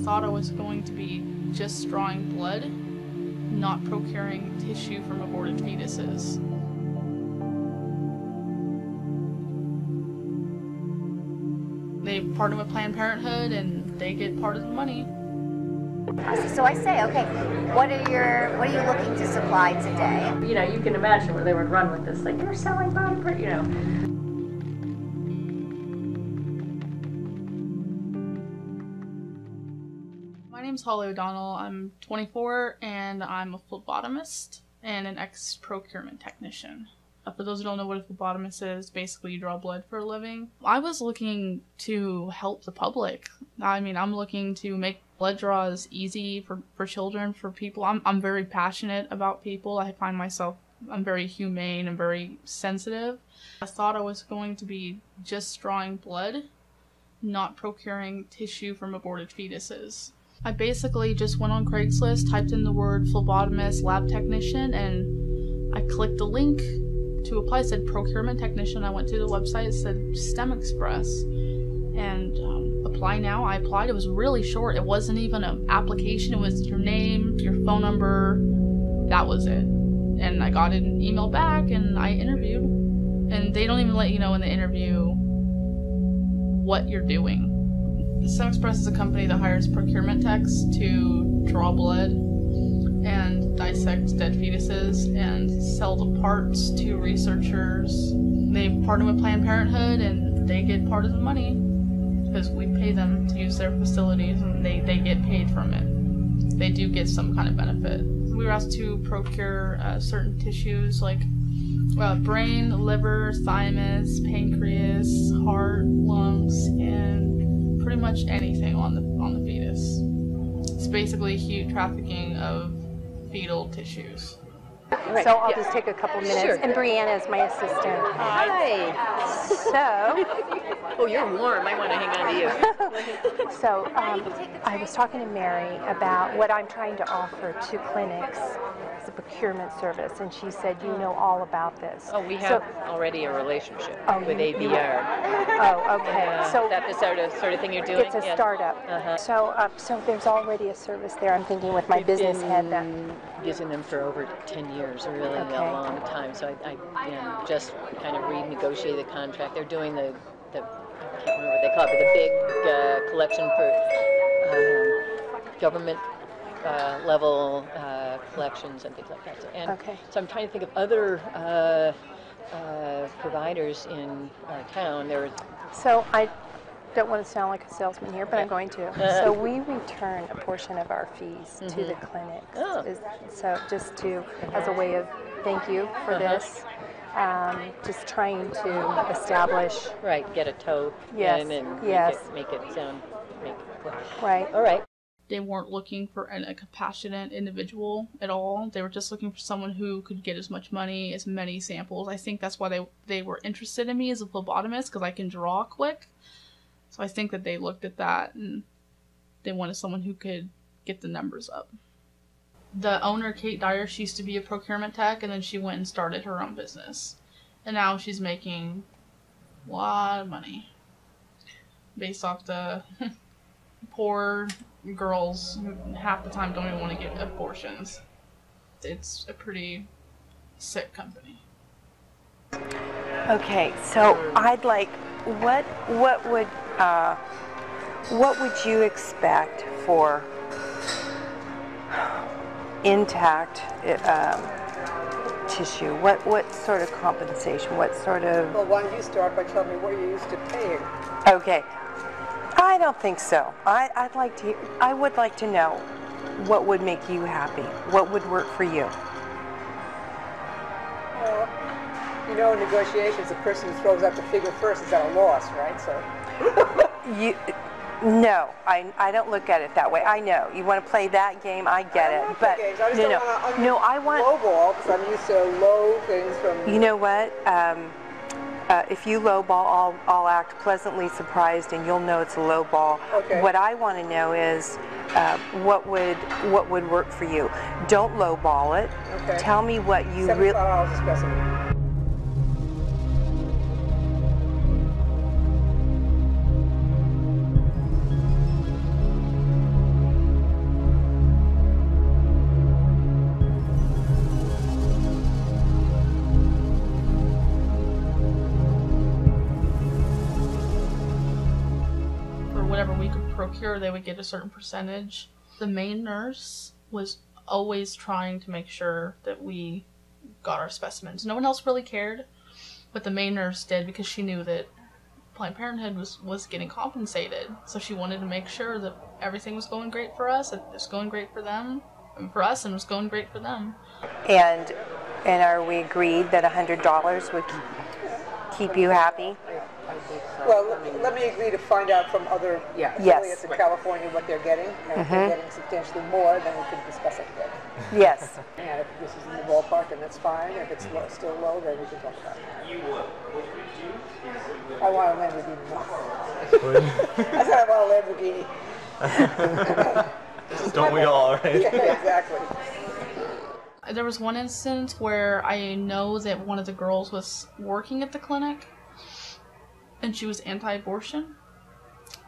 thought I was going to be just drawing blood, not procuring tissue from aborted fetuses. They partner with Planned Parenthood and they get part of the money. So I say, okay, what are you looking to supply today? You know, you can imagine where they would run with this, like, you're selling body part, you know. My name's Holly O'Donnell. I'm 24 and I'm a phlebotomist and an ex-procurement technician. For those who don't know what a phlebotomist is, basically you draw blood for a living. I was looking to help the public. I mean, I'm looking to make blood draws easy for children, for people. I'm very passionate about people. I find myself, I'm very humane and very sensitive. I thought I was going to be just drawing blood, not procuring tissue from aborted fetuses. I basically just went on Craigslist, typed in the word phlebotomist, lab technician, and I clicked the link to apply. It said procurement technician. I went to the website, it said STEM Express, and apply now. I applied. It was really short. It wasn't even an application. It was your name, your phone number, that was it. And I got an email back and I interviewed, and they don't even let you know in the interview what you're doing. STEM Express is a company that hires procurement techs to draw blood and dissect dead fetuses and sell the parts to researchers. They partner with Planned Parenthood and they get part of the money because we pay them to use their facilities and they get paid from it. They do get some kind of benefit. We were asked to procure certain tissues like brain, liver, thymus, pancreas, heart, lungs, and pretty much anything on the fetus. It's basically huge trafficking of fetal tissues. Right. So I'll just take a couple minutes. Sure. And Brianna is my assistant. Hi. So, Oh, you're warm. I want to hang on to you. so I was talking to Mary about what I'm trying to offer to clinics as a procurement service, and she said, you know all about this. Oh, we have already a relationship with ABR. Oh, okay. So that's the sort of thing you're doing? it's a startup. So there's already a service there. I'm thinking with my business head that Using them for over 10 years, a really long time. So I just kind of renegotiated the contract. They're doing the I can't remember what they call it, but the big collection for government level collections and things like that. So I'm trying to think of other providers in our town. So I don't want to sound like a salesman here, but I'm going to. So we return a portion of our fees to the clinics. So just as a way of thank you for this. Just trying to establish. Right, get a toe in and make it sound. Right. All right. They weren't looking for a compassionate individual at all. They were just looking for someone who could get as much money, as many samples. I think that's why they were interested in me as a phlebotomist, because I can draw quick. So I think that they looked at that and they wanted someone who could get the numbers up. The owner, Kate Dyer, she used to be a procurement tech, and then she went and started her own business. And now she's making a lot of money based off the poor girls who half the time don't even want to get abortions. It's a pretty sick company. Okay, so I'd like, what would you expect for intact tissue? What sort of compensation? What sort of? Well, why don't you start by telling me what you're used to paying? Okay, I don't think so. I would like to know what would make you happy. What would work for you? Well, you know, in negotiations, the person who throws out the figure first is at a loss, right? So. No, I don't look at it that way. I know you want to play that game. I get it, but no, I want lowball because I'm used to low things from. You know what? If you lowball, I'll act pleasantly surprised, and you'll know it's a lowball. Okay. What I want to know is what would work for you. Don't lowball it. Okay. Tell me what you really. $75 a specimen. procure, they would get a certain percentage. The main nurse was always trying to make sure that we got our specimens. No one else really cared, but the main nurse did, because she knew that Planned Parenthood was getting compensated. So she wanted to make sure that everything was going great for us, that it was going great for them, and for us, and it was going great for them. And are we agreed that $100 would keep you happy? Well, let me agree to find out from other affiliates in California what they're getting. And if they're getting substantially more, then we can discuss it again. Yes. And if this is in the ballpark, then that's fine. If it's still low, then we can talk about it. I want a Lamborghini. I said I want a Lamborghini. Don't we all, right? Yeah, exactly. There was one instance where I know that one of the girls was working at the clinic, and she was anti-abortion,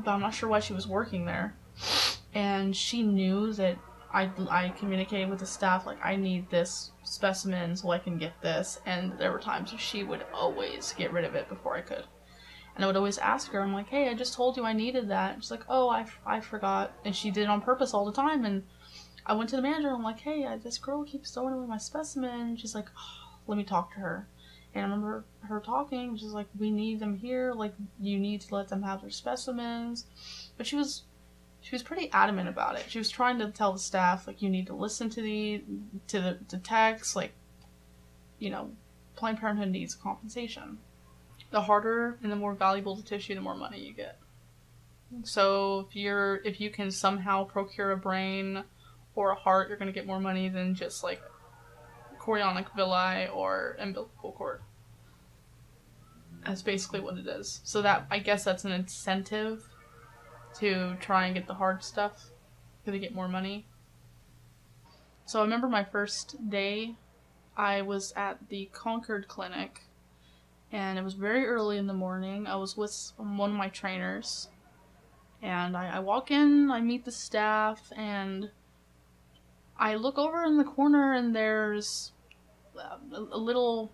but I'm not sure why she was working there. And she knew that I communicated with the staff, like, I need this specimen so I can get this, and there were times where she would always get rid of it before I could. And I would always ask her, I'm like, hey, I just told you I needed that. And she's like, oh, I forgot. And she did it on purpose all the time. And I went to the manager, and I'm like, hey, this girl keeps throwing away my specimen. And she's like, oh, let me talk to her. And I remember her talking, she's like, we need them here, like, you need to let them have their specimens. But she was pretty adamant about it. She was trying to tell the staff, like, you need to listen to the text, like, you know, Planned Parenthood needs compensation. The harder and the more valuable the tissue, the more money you get. So if you can somehow procure a brain or a heart, you're going to get more money than just, like, chorionic villi or umbilical cord. That's basically what it is. So that, I guess that's an incentive to try and get the hard stuff, because they get more money. So I remember my first day, I was at the Concord Clinic, and it was very early in the morning. I was with one of my trainers, and I walk in, I meet the staff, and I look over in the corner, and there's a little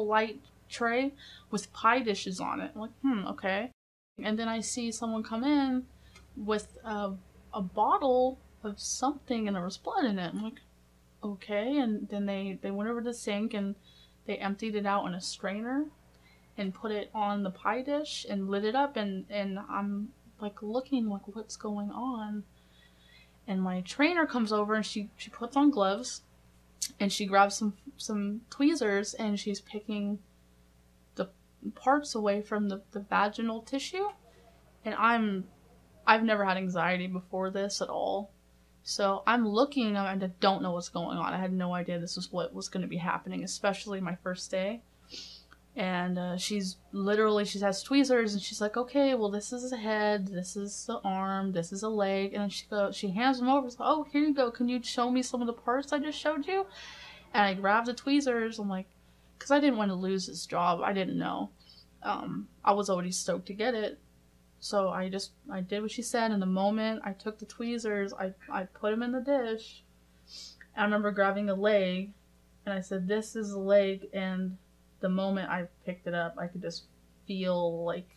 light tray with pie dishes on it. I'm like, okay. And then I see someone come in with a bottle of something, and there was blood in it. I'm like, okay. And then they went over to the sink, and they emptied it out in a strainer and put it on the pie dish and lit it up, and I'm like looking like, what's going on? And my trainer comes over, and she puts on gloves, and she grabs some tweezers, and she's picking the parts away from the vaginal tissue. And I've never had anxiety before this at all. So I'm looking, and I don't know what's going on. I had no idea this was what was going to be happening, especially my first day. And she has tweezers, and she's like, okay, well, this is the head, this is the arm, this is a leg. And then she hands them over. Like, oh, here you go. Can you show me some of the parts I just showed you? And I grabbed the tweezers. I'm like, because I didn't want to lose this job. I didn't know. I was already stoked to get it. So I did what she said. In the moment I took the tweezers, I put them in the dish. I remember grabbing a leg, and I said, this is the leg. And the moment I picked it up, I could just feel, like,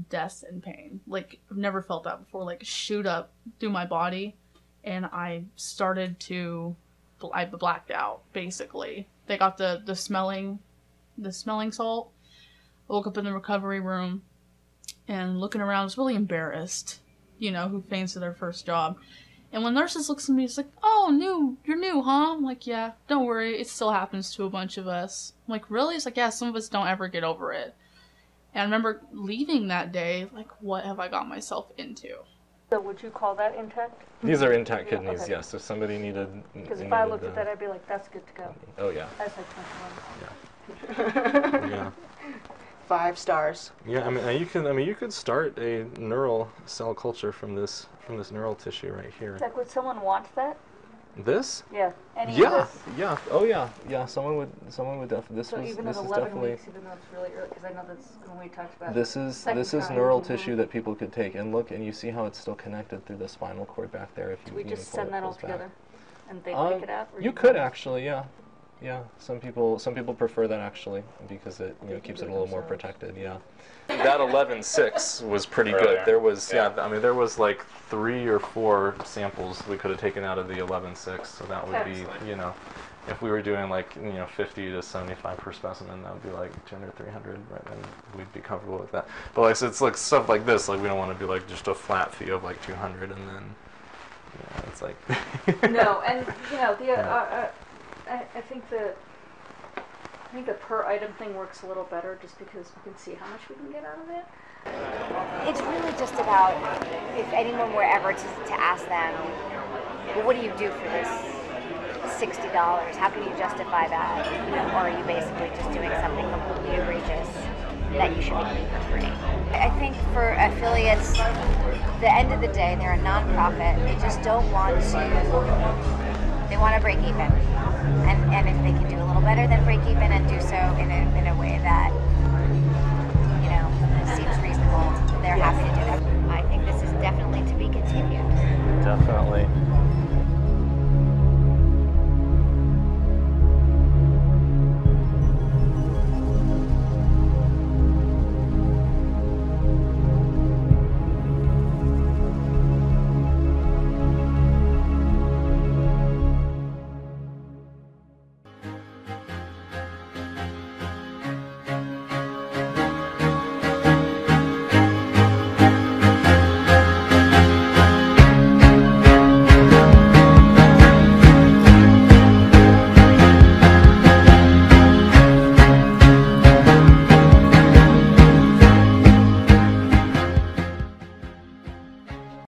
death and pain. Like, I've never felt that before. Like, shoot up through my body. And I blacked out, basically. They got the smelling salt. I woke up in the recovery room, and looking around, I was really embarrassed, who faints to their first job. And when nurses looks at me, it's like, oh, you're new, huh? I'm like, yeah, don't worry, it still happens to a bunch of us. I'm like, really? It's like, yeah, some of us don't ever get over it. And I remember leaving that day, like, what have I got myself into? So would you call that intact? These are intact kidneys, okay. yes. If somebody needed... Because if I looked at that, I'd be like, that's good to go. Oh, yeah. That's like 21. Yeah. 5 stars. Yeah, you could start a neural cell culture from this neural tissue right here. Like, would someone want that? This? Yeah. Any of Yeah, this? yeah. Oh yeah, yeah. Someone would definitely. This So was even this at is 11 definitely. weeks, even though it's really early, because I know that's when we talked about. This is neural tissue that people could take and look, and you see how it's still connected through the spinal cord back there. If you Do we even just pull send it that all close back. together, and they pick it out? Or You could actually, yeah. Yeah, some people prefer that actually because it keeps it a little more protected. Yeah. That 11.6 was pretty good. There was I mean there was like 3 or 4 samples we could have taken out of the 11.6, so that would be if we were doing like 50 to 75 per specimen, that would be like 200, 300, right? And we'd be comfortable with that. But like so it's like stuff like this, like we don't want to be like just a flat fee of like 200 and then it's like no, and the I think the per item thing works a little better just because we can see how much we can get out of it. It's really just about if anyone were ever to ask them, well, what do you do for this $60? How can you justify that? Or are you basically just doing something completely egregious that you should be doing for free? I think for affiliates, the end of the day, they're a nonprofit. They just don't want to. They want to break even, and if they can do a little better than break even and do so in a way that seems reasonable, they're happy to do it. I think this is definitely to be continued. Definitely.